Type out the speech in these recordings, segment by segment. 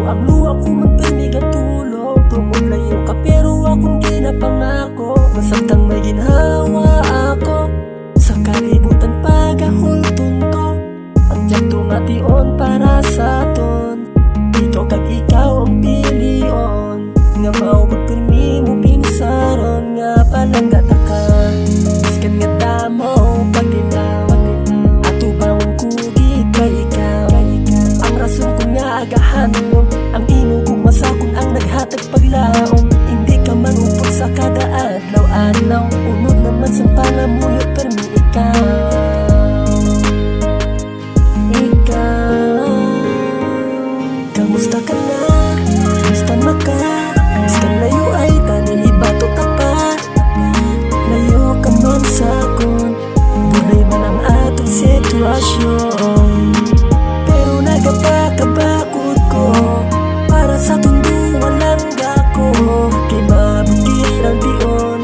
ang luha ko magpirmi katulog. Tumulayo ka pero akong ginapangako. Masabtang may ginhawa ako sa kalibutan pagahulton ko. Ang tiyagto nga tion para sa aton. Ikaw kag ikaw ang pilion. Nga mao magpirmi mo pinsaron. Nga palang gatakan iskan nga damo pagdilaw. Ato bang kugid kay ikaw. Ang rason ko nga agahan mo. Ang imo kong masakon ang naghatag paglaom. Hindi ka manupot sa kada adlaw-adlaw. Unod naman sa palamuyo permi ikaw. Kamusta ka na? Kamusta na ka? Iskan layo ay tanin ibato ka pa. Layo ka man sakon. Bunay man ang atong sitwasyon. Pero nagapakabakod ko. Para sa tunduan lang ako. Kay mabuti ang diyon.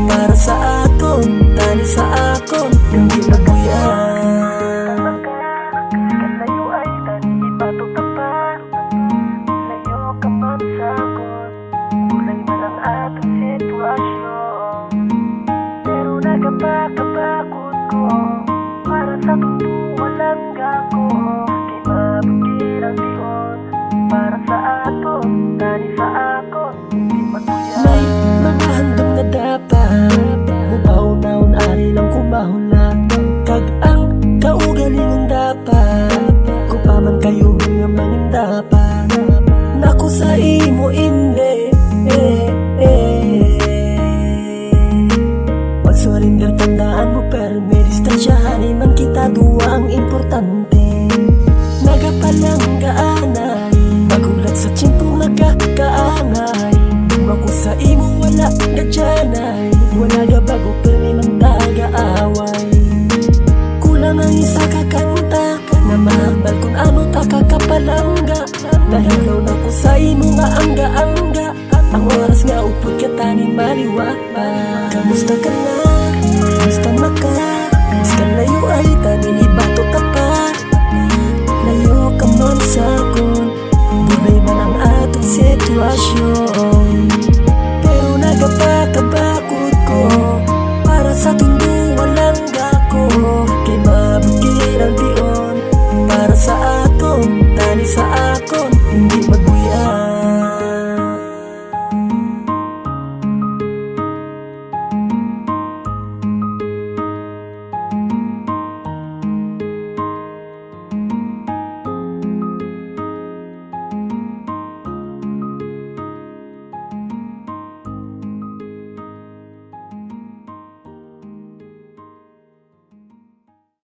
Para sa aton, tani sa akon. Yung ginabuyan. Layo ay tanin ibato ka pa. Layo ka man sakon. Bunay man ang atong sitwasyon. Pero nagapakabakod ko. Para sa tunduan lang ako. Kay mabuti ang diyon. Para sa aton, tani sa akon. Hindi matuya. May mga handom na dapat mupaw-naon ari lang kumahula. Kag ang kaugalingon dapat kupaman kayo nga mangindapan. Naku sa imo inde Mag-surrender tandaan mo pero may distansyahan man kita duwa ang importante. Nagapalanggaanay magulat sa tiyempo magkakaangay. Kung ako sa imo wala gadyanay. Wala ga bago pero may mandaga-away. Kulang ang isa kakanta na mahambal kung ano takakapalangga. Nahilaw na ko sa imo nga angga-angga. Ang oras nga upod ka tani maliwa pa. Kamusta ka na? Kamusta na ka? Iskan layo ay tanin ibato ka pa. Layo ka man sa